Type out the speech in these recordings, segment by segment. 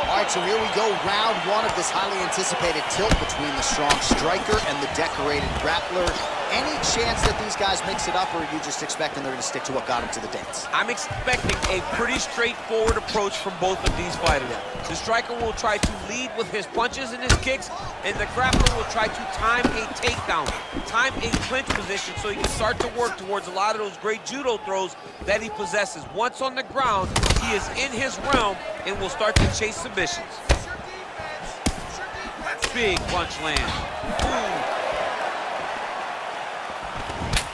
All right, so here we go, round one of this highly anticipated tilt between the strong striker and the decorated grappler. Any chance that these guys mix it up, or are you just expecting they're going to stick to what got them to the dance? I'm expecting a pretty straightforward approach from both of these fighters. The striker will try to lead with his punches and his kicks, and the grappler will try to time a takedown, time a clinch position so he can start to work towards a lot of those great judo throws that he possesses. Once on the ground, he is in his realm and will start to chase submissions. Big punch land. Ooh.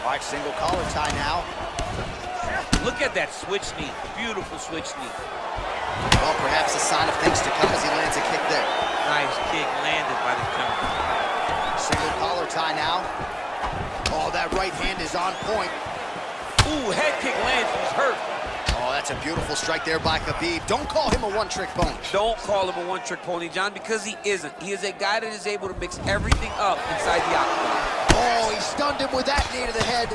All right, single collar tie now. Look at that switch knee. Beautiful switch knee. Well, perhaps a sign of things to come as he lands a kick there. Nice kick landed by the counter. Single collar tie now. Oh, that right hand is on point. Ooh, head kick lands. He's hurt. Oh, that's a beautiful strike there by Khabib. Don't call him a one-trick pony. Don't call him a one-trick pony, John, because he isn't. He is a guy that is able to mix everything up inside the octagon. Oh, he stunned him with that knee to the head.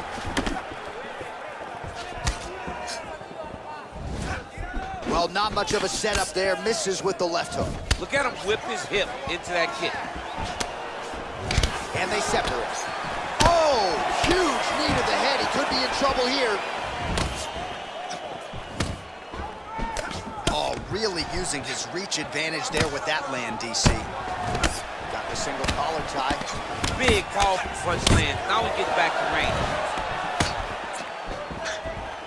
Well, not much of a setup there. Misses with the left hook. Look at him whip his hip into that kick. And they separate. Oh, huge knee to the head. He could be in trouble here. Oh, really using his reach advantage there with that land, DC. Got the single collar tie. Big, powerful punch land. Now we get back to range.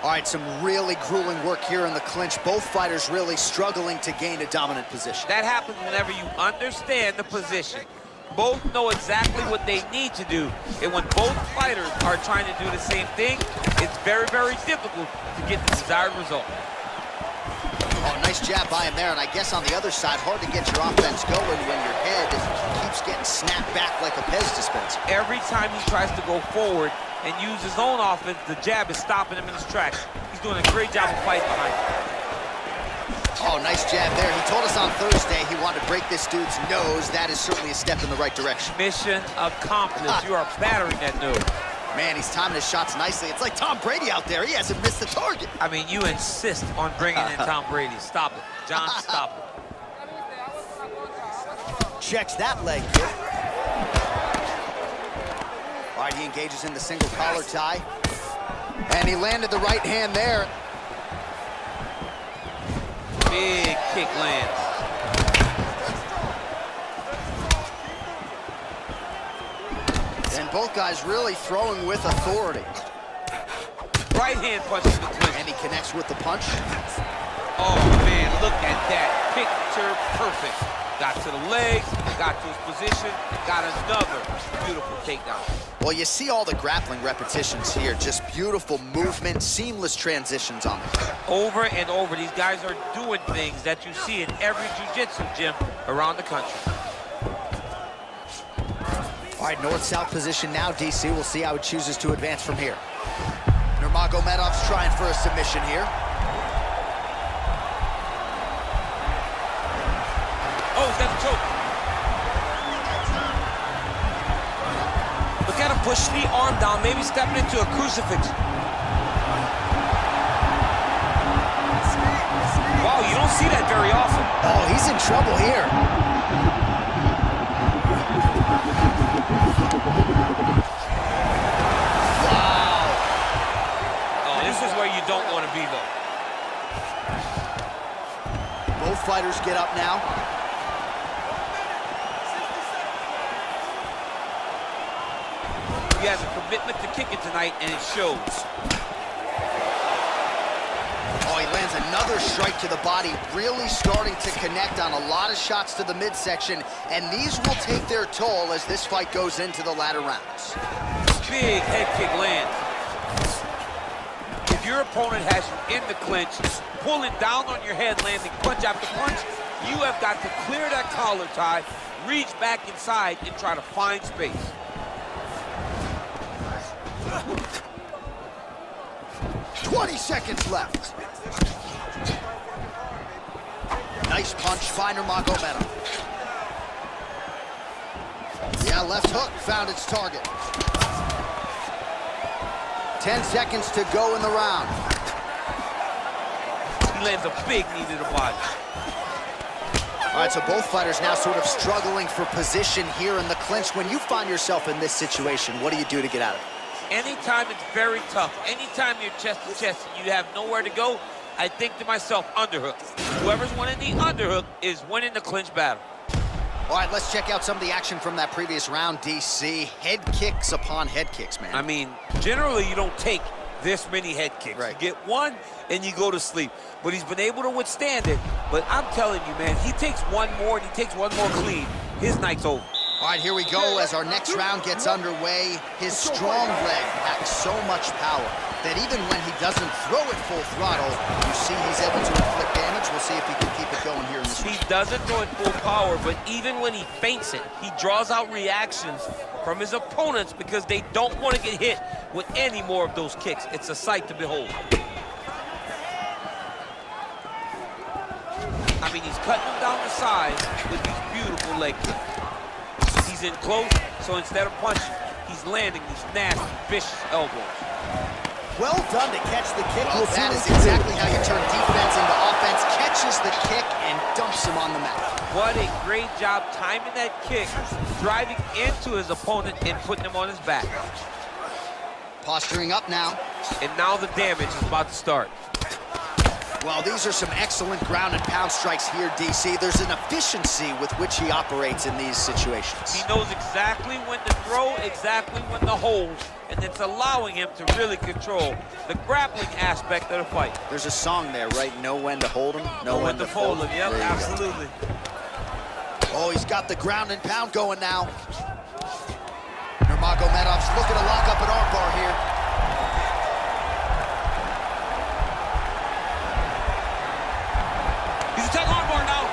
All right, some really grueling work here in the clinch. Both fighters really struggling to gain a dominant position. That happens whenever you understand the position. Both know exactly what they need to do. And when both fighters are trying to do the same thing, it's very, very difficult to get the desired result. Oh, nice jab by him there, and I guess on the other side, hard to get your offense going when your head keeps getting snapped back like a Pez dispenser. Every time he tries to go forward and use his own offense, the jab is stopping him in his tracks. He's doing a great job of fighting behind him. Oh, nice jab there. He told us on Thursday he wanted to break this dude's nose. That is certainly a step in the right direction. Mission accomplished. You are battering that nose. Man, he's timing his shots nicely. It's like Tom Brady out there. He hasn't missed the target. I mean, you insist on bringing in Tom Brady. Stop it. John, stop it. Checks that leg kick. All right, he engages in the single collar tie. And he landed the right hand there. Big kick lands. And both guys really throwing with authority. Right hand punches the clinch. And he connects with the punch. Oh, man, look at that. Picture perfect. Got to the legs, got to his position, got another beautiful takedown. Well, you see all the grappling repetitions here. Just beautiful movement, seamless transitions on it. Over and over, these guys are doing things that you see in every jiu-jitsu gym around the country. All right, north-south position now, DC. We'll see how he chooses to advance from here. Nurmagomedov's trying for a submission here. Oh, he's got the choke. Look at him push the arm down, maybe stepping into a crucifix. Wow, you don't see that very often. Oh, he's in trouble here. Wow. Oh, this is where you don't want to be, though. Both fighters get up now. He has a commitment to kicking tonight, and it shows. Oh, he lands another strike to the body, really starting to connect on a lot of shots to the midsection, and these will take their toll as this fight goes into the latter rounds. Big head kick lands. If your opponent has you in the clinch, pulling down on your head, landing punch after punch, you have got to clear that collar tie, reach back inside, and try to find space. 20 seconds left. Nice punch by Nurmagomedov. Yeah, left hook found its target. 10 seconds to go in the round. He lands a big knee to the body. right, so both fighters now sort of struggling for position here in the clinch. When you find yourself in this situation, what do you do to get out of it? Anytime it's very tough, anytime you're chest to chest and you have nowhere to go, I think to myself, underhook. Whoever's winning the underhook is winning the clinch battle. All right, let's check out some of the action from that previous round, DC. Head kicks upon head kicks, man. I mean, generally you don't take this many head kicks. Right. You get one and you go to sleep. But he's been able to withstand it. But I'm telling you, man, he takes one more and he takes one more clean, his night's over. All right, here we go as our next round gets underway. His strong leg packs so much power that even when he doesn't throw it full throttle, you see he's able to inflict damage. We'll see if he can keep it going here in this round. He doesn't throw it full power, but even when he feints it, he draws out reactions from his opponents because they don't want to get hit with any more of those kicks. It's a sight to behold. I mean, he's cutting them down the sides with these beautiful leg kicks. He's in close, so instead of punching, he's landing these nasty, vicious elbows. Well done to catch the kick. Well, that is exactly how you turn defense into offense. Catches the kick and dumps him on the mat. What a great job timing that kick, driving into his opponent and putting him on his back. Posturing up now. And now the damage is about to start. Well, these are some excellent ground and pound strikes here, DC. There's an efficiency with which he operates in these situations. He knows exactly when to throw, exactly when to hold, and it's allowing him to really control the grappling aspect of the fight. There's a song there, right? Know when to hold him, know when to fold him. Yep, absolutely. Oh, he's got the ground and pound going now. Nurmagomedov's looking to lock up an armbar here. He's attacking armbar now.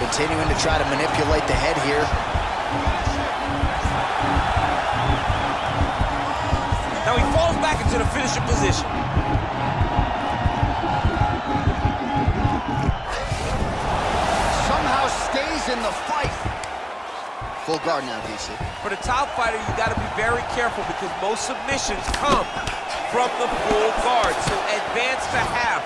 Continuing to try to manipulate the head here. Now he falls back into the finishing position. Somehow stays in the fight. Full guard now, DC. For the top fighter, you got to be very careful because most submissions come from the full guard. So advance to half.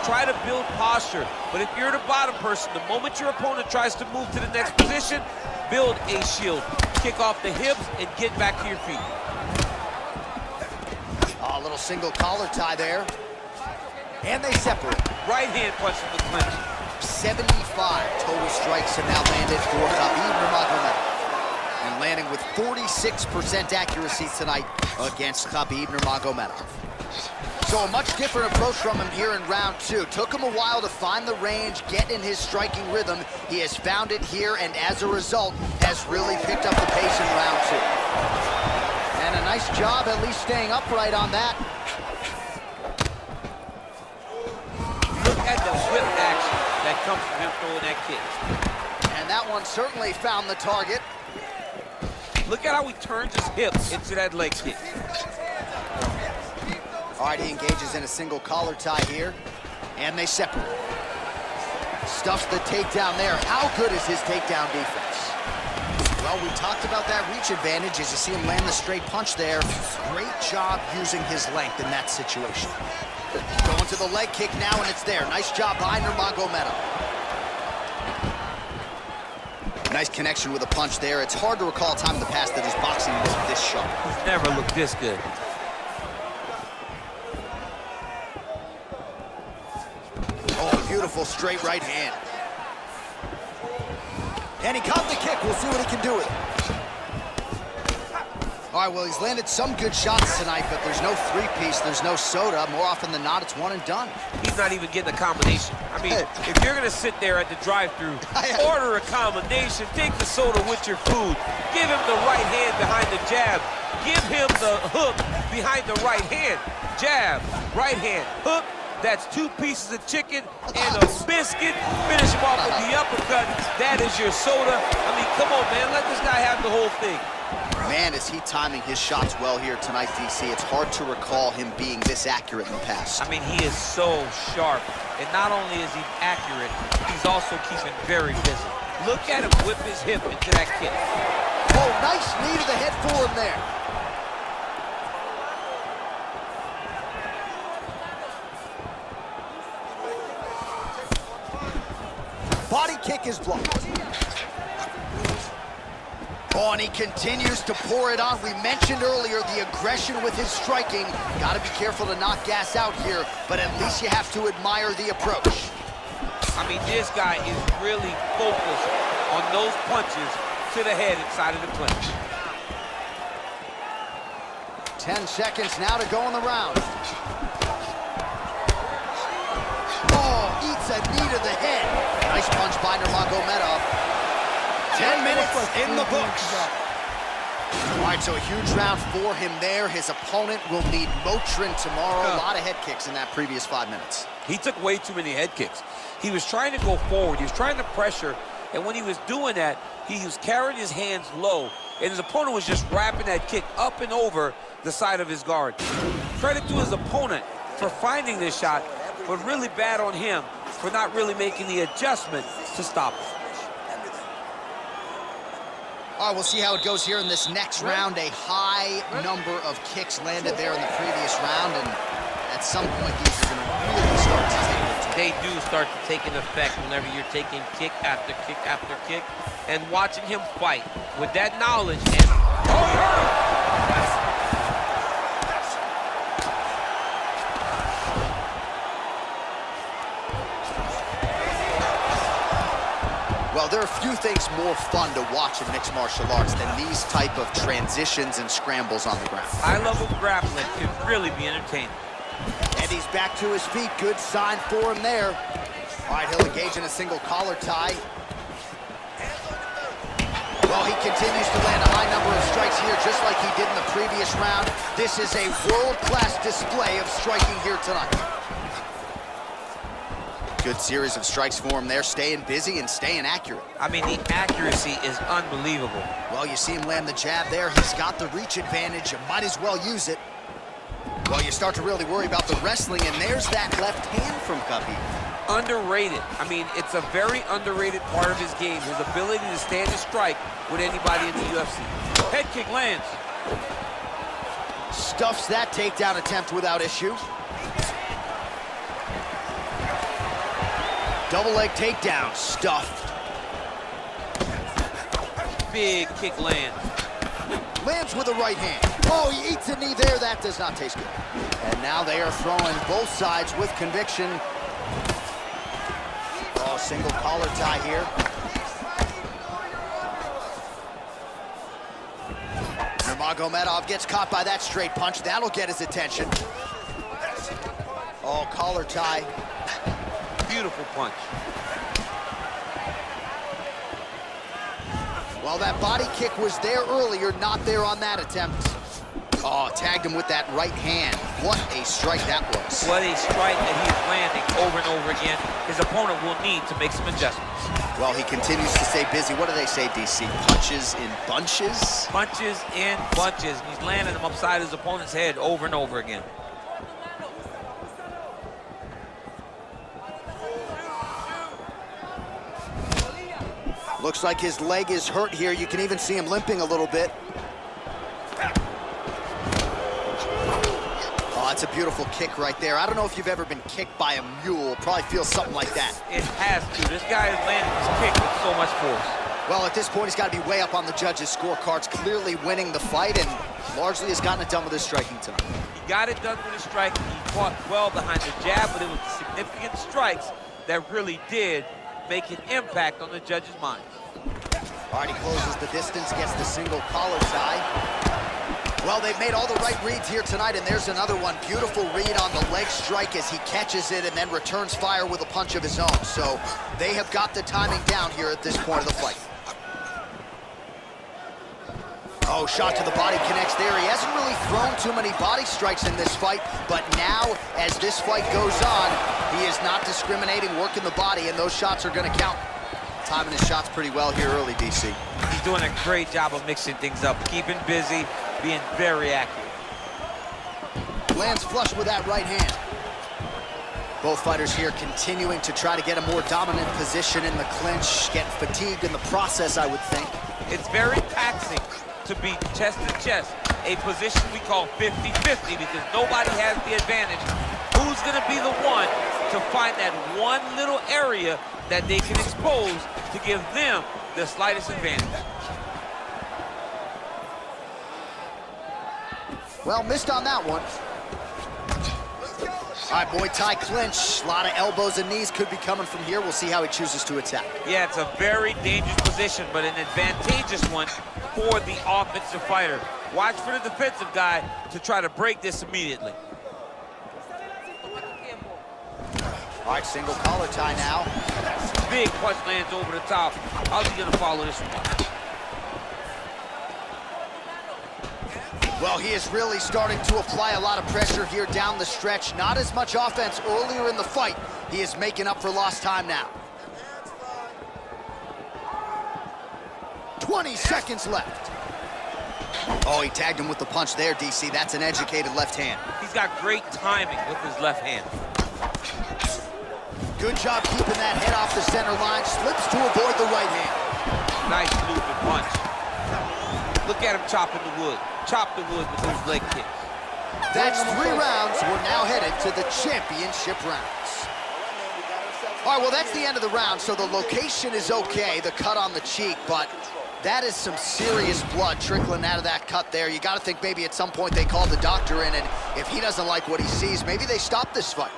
Try to build posture. But if you're the bottom person, the moment your opponent tries to move to the next position, build a shield. Kick off the hips and get back to your feet. Oh, a little single collar tie there. And they separate. Right hand punch from the clinch. 75 total strikes have now landed for Khabib Nurmagomedov. And landing with 46% accuracy tonight against Khabib Nurmagomedov. So a much different approach from him here in round two. Took him a while to find the range, get in his striking rhythm. He has found it here, and as a result, has really picked up the pace in round two. And a nice job at least staying upright on that. Look at the whip action that comes from him throwing that kick. And that one certainly found the target. Look at how he turns his hips into that leg kick. All right, he engages in a single collar tie here, and they separate. Stuffs the takedown there. How good is his takedown defense? Well, we talked about that reach advantage as you see him land the straight punch there. Great job using his length in that situation. Going to the leg kick now, and it's there. Nice job by Nurmagomedov. Nice connection with a punch there. It's hard to recall a time in the past that his boxing looked this sharp. He's never looked this good. Oh, beautiful straight right hand. And he caught the kick. We'll see what he can do with it. All right, well, he's landed some good shots tonight, but there's no three-piece, there's no soda. More often than not, it's one and done. He's not even getting a combination. I mean, if you're gonna sit there at the drive-thru, order a combination, take the soda with your food, give him the right hand behind the jab, give him the hook behind the right hand, jab, right hand, hook. That's 2 pieces of chicken and a biscuit. Finish him off with the uppercut. That is your soda. I mean, come on, man. Let this guy have the whole thing. Man, is he timing his shots well here tonight, DC. It's hard to recall him being this accurate in the past. I mean, he is so sharp. And not only is he accurate, he's also keeping very busy. Look at him whip his hip into that kick. Oh, nice knee to the head for him there. body kick is blocked. Oh, and he continues to pour it on. We mentioned earlier the aggression with his striking. Got to be careful to not gas out here, but at least you have to admire the approach. I mean, this guy is really focused on those punches to the head inside of the clinch. 10 seconds now to go in the round. Oh, eats a knee to the head. Nice punch by Nurmagomedov. 10 minutes in the books. All right, so a huge round for him there. His opponent will need Motrin tomorrow. A lot of head kicks in that previous 5 minutes. He took way too many head kicks. He was trying to go forward. He was trying to pressure. And when he was doing that, he was carrying his hands low. And his opponent was just wrapping that kick up and over the side of his guard. Credit to his opponent for finding this shot, but really bad on him for not really making the adjustment to stop it. All right, we'll see how it goes here in this next round. A high number of kicks landed there in the previous round, and at some point, these are going to really start to take their toll. They do start to take an effect whenever you're taking kick after kick after kick, and watching him fight with that knowledge and... Well, there are few things more fun to watch in mixed martial arts than these type of transitions and scrambles on the ground. High-level grappling can really be entertaining. And he's back to his feet. Good sign for him there. All right, he'll engage in a single collar tie. Well, he continues to land a high number of strikes here, just like he did in the previous round. This is a world-class display of striking here tonight. Good series of strikes for him there, staying busy and staying accurate. I mean, the accuracy is unbelievable. Well, you see him land the jab there. He's got the reach advantage. You might as well use it. Well, you start to really worry about the wrestling, and there's that left hand from Khabib. Underrated. I mean, it's a very underrated part of his game, his ability to stand and strike with anybody in the UFC. Head kick lands. Stuffs that takedown attempt without issue. Double leg takedown, stuffed. Big kick lands. Lands with the right hand. Oh, he eats a knee there. That does not taste good. And now they are throwing both sides with conviction. Oh, single collar tie here. Nurmagomedov gets caught by that straight punch. That'll get his attention. Oh, collar tie. Beautiful punch. Well, that body kick was there earlier, not there on that attempt. Oh, tagged him with that right hand. What a strike that was. What a strike that he is landing over and over again. His opponent will need to make some adjustments. Well, he continues to stay busy. What do they say, DC? Punches in bunches? Punches in bunches. He's landing them upside his opponent's head over and over again. Looks like his leg is hurt here. You can even see him limping a little bit. Oh, that's a beautiful kick right there. I don't know if you've ever been kicked by a mule. Probably feels something like that. It has to. This guy is landing his kick with so much force. Well, at this point, he's got to be way up on the judges' scorecards, clearly winning the fight, and largely has gotten it done with his striking tonight. He got it done with his striking. He fought well behind the jab, but it was the significant strikes that really did make an impact on the judges' minds. All right, he closes the distance, gets the single collar tie. Well, they've made all the right reads here tonight, and there's another one. Beautiful read on the leg strike as he catches it and then returns fire with a punch of his own. So they have got the timing down here at this point of the fight. Oh, shot to the body connects there. He hasn't really thrown too many body strikes in this fight, but now, as this fight goes on, he is not discriminating, working the body, and those shots are going to count. Timing his shots pretty well here early, DC. He's doing a great job of mixing things up, keeping busy, being very accurate. Lands flush with that right hand. Both fighters here continuing to try to get a more dominant position in the clinch, getting fatigued in the process, I would think. It's very taxing to be chest to chest, a position we call 50-50 because nobody has the advantage. Who's going to be the one to to find that one little area that they can expose to give them the slightest advantage. Well, missed on that one. All right, Muay Thai clinch. A lot of elbows and knees could be coming from here. We'll see how he chooses to attack. Yeah, it's a very dangerous position, but an advantageous one for the offensive fighter. Watch for the defensive guy to try to break this immediately. All right, single collar tie now. Big punch lands over the top. How's he gonna follow this one? Well, he is really starting to apply a lot of pressure here down the stretch. Not as much offense earlier in the fight. He is making up for lost time now. 20 seconds left. Oh, he tagged him with the punch there, DC. That's an educated left hand. He's got great timing with his left hand. Good job keeping that head off the center line. Slips to avoid the right hand. Nice moving punch. Look at him chopping the wood. Chop the wood with those leg kicks. That's 3 rounds. We're now headed to the championship rounds. All right, well, that's the end of the round, so the location is okay, the cut on the cheek, but that is some serious blood trickling out of that cut there. You got to think maybe at some point they called the doctor in, and if he doesn't like what he sees, maybe they stop this fight.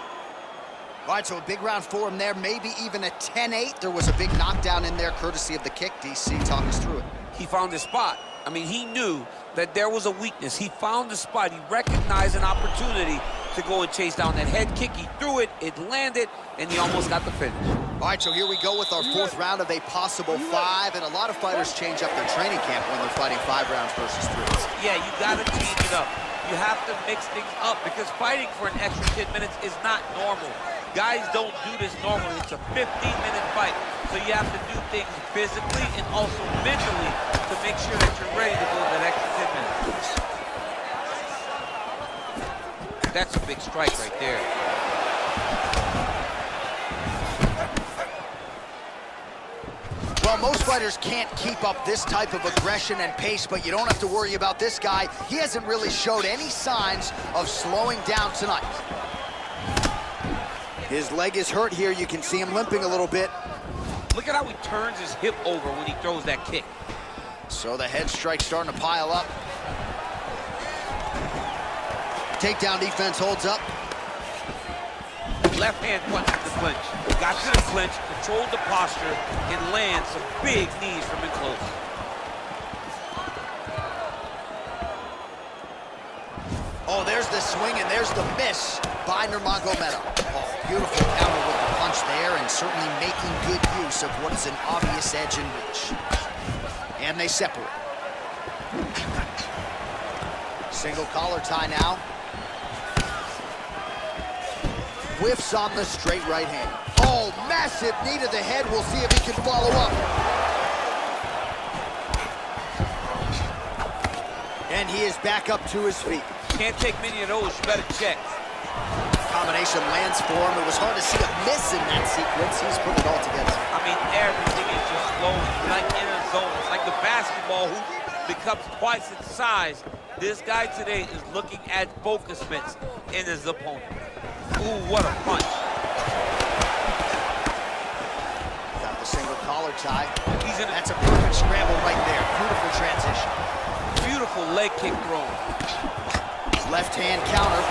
All right, so a big round for him there, maybe even a 10-8. There was a big knockdown in there, courtesy of the kick. DC, talk us through it. He found his spot. I mean, he knew that there was a weakness. He found the spot. He recognized an opportunity to go and chase down that head kick. He threw it, it landed, and he almost got the finish. All right, so here we go with our 4th round of a possible 5, and a lot of fighters change up their training camp when they're fighting 5 rounds versus 3. Yeah, you gotta change it up. You have to mix things up because fighting for an extra 10 minutes is not normal. Guys don't do this normally. It's a 15-minute fight, so you have to do things physically and also mentally to make sure that you're ready to go that extra 10 minutes. That's a big strike right there. Well, most fighters can't keep up this type of aggression and pace, but you don't have to worry about this guy. He hasn't really showed any signs of slowing down tonight. His leg is hurt here. You can see him limping a little bit. Look at how he turns his hip over when he throws that kick. So the head strike's starting to pile up. Takedown defense holds up. Left hand punch to the clinch. Got to the clinch, controlled the posture, and lands some big knees from in close. Oh, there's the swing and there's the miss by Nurmagomedov. Oh, beautiful counter with the punch there, and certainly making good use of what is an obvious edge and reach. And they separate. Single collar tie now. Whiffs on the straight right hand. Oh, massive knee to the head. We'll see if he can follow up. And he is back up to his feet. Can't take many of those, you better check. Combination lands for him. It was hard to see a miss in that sequence. He's put it all together. I mean, everything is just flowing like in a zone. It's like the basketball hoop becomes twice its size. This guy today is looking at focus mitts in his opponent. Ooh, what a punch. Got the single collar tie. That's a perfect scramble right there. Beautiful transition. Beautiful leg kick throw. Left hand counter.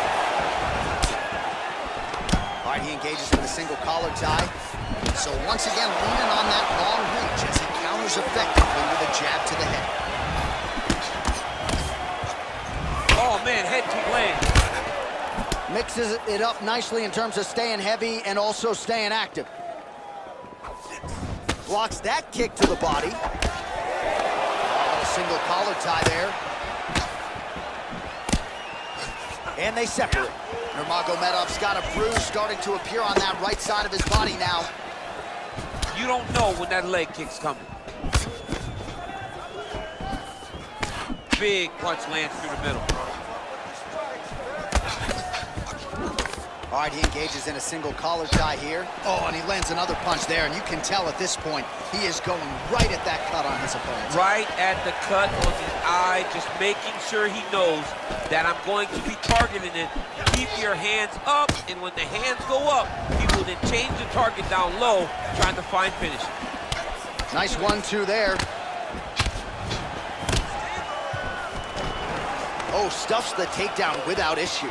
All right, he engages in the single collar tie. So once again, leaning on that long reach as he counters effectively with a jab to the head. Oh man, head kick lands. Mixes it up nicely in terms of staying heavy and also staying active. Blocks that kick to the body. Single collar tie there. And they separate. Nurmagomedov's got a bruise starting to appear on that right side of his body now. You don't know when that leg kick's coming. Big punch lands through the middle. All right, he engages in a single collar tie here. Oh, and he lands another punch there, and you can tell at this point, he is going right at that cut on his opponent. Right at the cut on the eye, just making sure he knows that I'm going to be targeting it. Keep your hands up, and when the hands go up, he will then change the target down low, trying to find finish. Nice 1-2 there. Oh, stuffs the takedown without issue.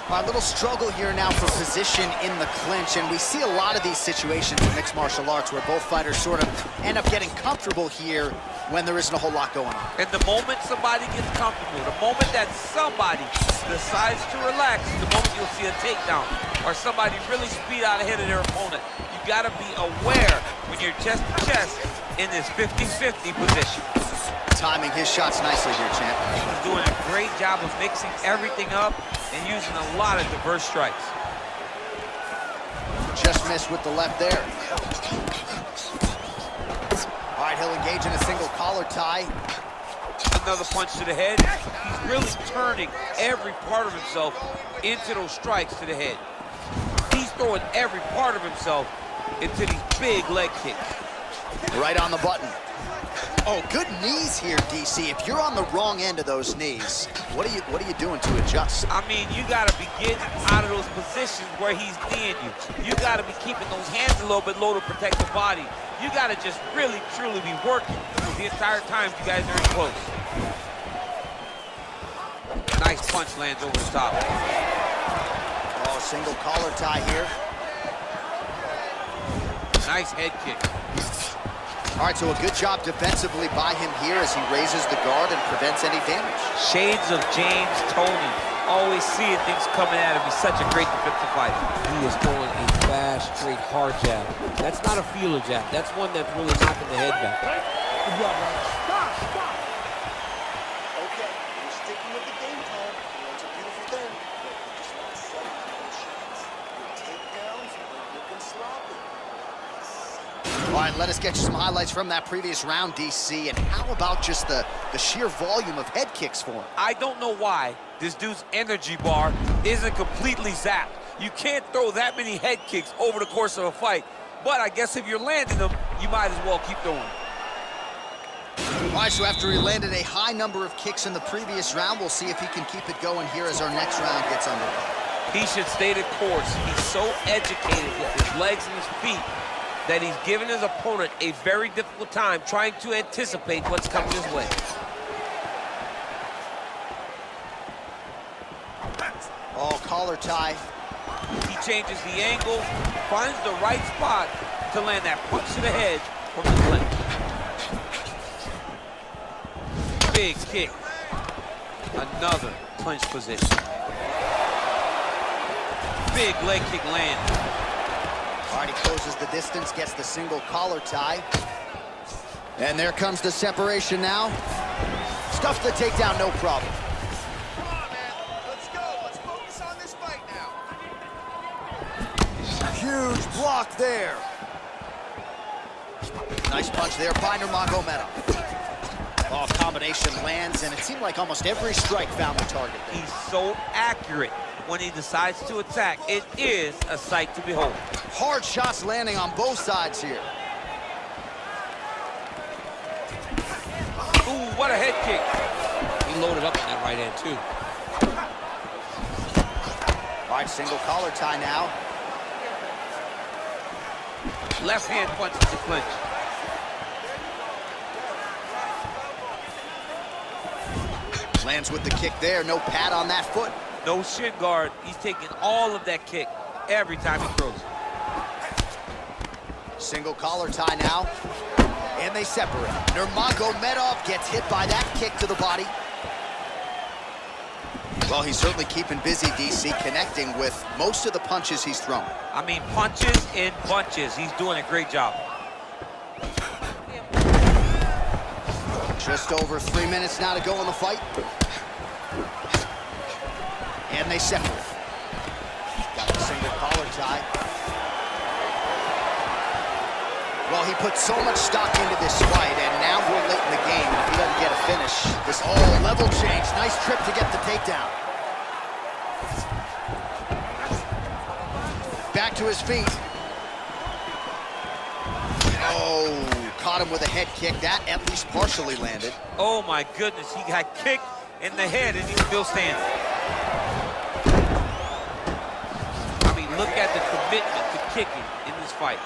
A little struggle here now for position in the clinch, and we see a lot of these situations in mixed martial arts where both fighters sort of end up getting comfortable here when there isn't a whole lot going on. And the moment somebody gets comfortable, the moment that somebody decides to relax, the moment you'll see a takedown or somebody really speed out ahead of their opponent. You gotta be aware when you're chest to chest in this 50-50 position. Timing his shots nicely here, champ. He's doing a great job of mixing everything up and using a lot of diverse strikes. Just missed with the left there. All right, he'll engage in a single collar tie. Another punch to the head. He's really turning every part of himself into those strikes to the head. He's throwing every part of himself into these big leg kicks. Right on the button. Oh, good knees here, DC. If you're on the wrong end of those knees, what are you doing to adjust? I mean, you gotta be getting out of those positions where he's kneeing you. You gotta be keeping those hands a little bit low to protect the body. You gotta just really, truly be working the entire time you guys are in close. Nice punch lands over the top. Oh, single collar tie here. Nice head kick. All right, so a good job defensively by him here as he raises the guard and prevents any damage. Shades of James Toney. Always seeing things coming at him. He's such a great defensive fighter. He is throwing a fast, straight, hard jab. That's not a feeler jab. That's one that's really knocking the head back. Stop! Okay, you're sticking with the game plan. It's a beautiful thing. Just not setting good shots. Your takedowns are looking sloppy. All right, let us get you some highlights from that previous round, DC. And how about just the sheer volume of head kicks for him? I don't know why this dude's energy bar isn't completely zapped. You can't throw that many head kicks over the course of a fight. But I guess if you're landing them, you might as well keep throwing. All right, so after he landed a high number of kicks in the previous round, we'll see if he can keep it going here as our next round gets underway. He should stay the course. He's so educated with his legs and his feet that he's given his opponent a very difficult time trying to anticipate what's coming his way. Oh, collar tie. He changes the angle, finds the right spot to land that punch to the head from the clinch. Big kick. Another clinch position. Big leg kick land. All right, he closes the distance, gets the single collar tie. And there comes the separation now. Stuffs the takedown, no problem. Come on, man. Let's go. Let's focus on this fight now. Huge block there. Nice punch there by Nurmagomedov. Oh, combination lands, and it seemed like almost every strike found the target there. He's so accurate when he decides to attack. It is a sight to behold. Hard shots landing on both sides here. Ooh, what a head kick. He loaded up on that right hand, too. All right, single collar tie now. Left hand punch to the clinch. Lands with the kick there, no pad on that foot. No shin guard. He's taking all of that kick every time he throws. Single collar tie now. And they separate. Nurmagomedov gets hit by that kick to the body. Well, he's certainly keeping busy, DC, connecting with most of the punches he's thrown. I mean, punches in bunches. He's doing a great job. Just over 3 minutes now to go in the fight. And they separate. Got the single collar tie. Well, he put so much stock into this fight, and now we're late in the game. If he doesn't get a finish, this level change. Nice trip to get the takedown. back to his feet. Oh, caught him with a head kick. That at least partially landed. Oh my goodness, he got kicked in the head and he's still standing. I mean, look at the commitment to kicking in this fight.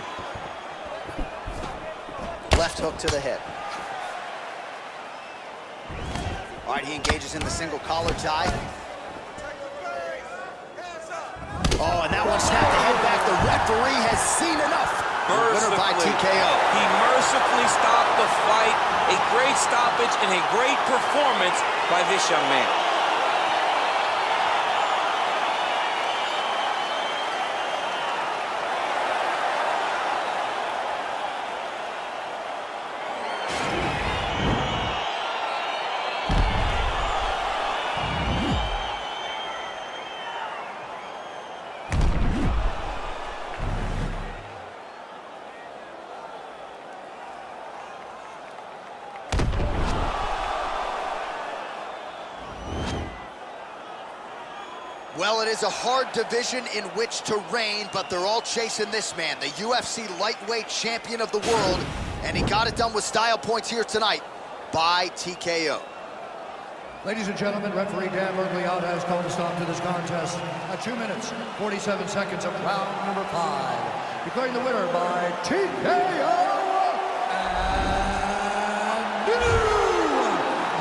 Left hook to the head. All right, he engages in the single collar tie. Oh, and that one snapped the head back. The referee has seen enough. Winner by TKO. He mercifully stopped the fight. A great stoppage and a great performance by this young man. Well, it is a hard division in which to reign, but they're all chasing this man, the UFC lightweight champion of the world, and he got it done with style points here tonight by TKO. Ladies and gentlemen, referee Dan Mergliotta has called a stop to this contest at 2 minutes, 47 seconds of round number 5. Declaring the winner by TKO and new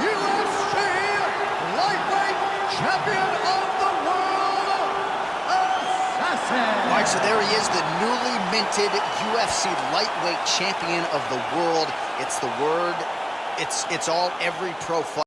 UFC lightweight champion of the world, Assassin. All right, so there he is, the newly minted UFC lightweight champion of the world. It's the word, it's all every pro fighter.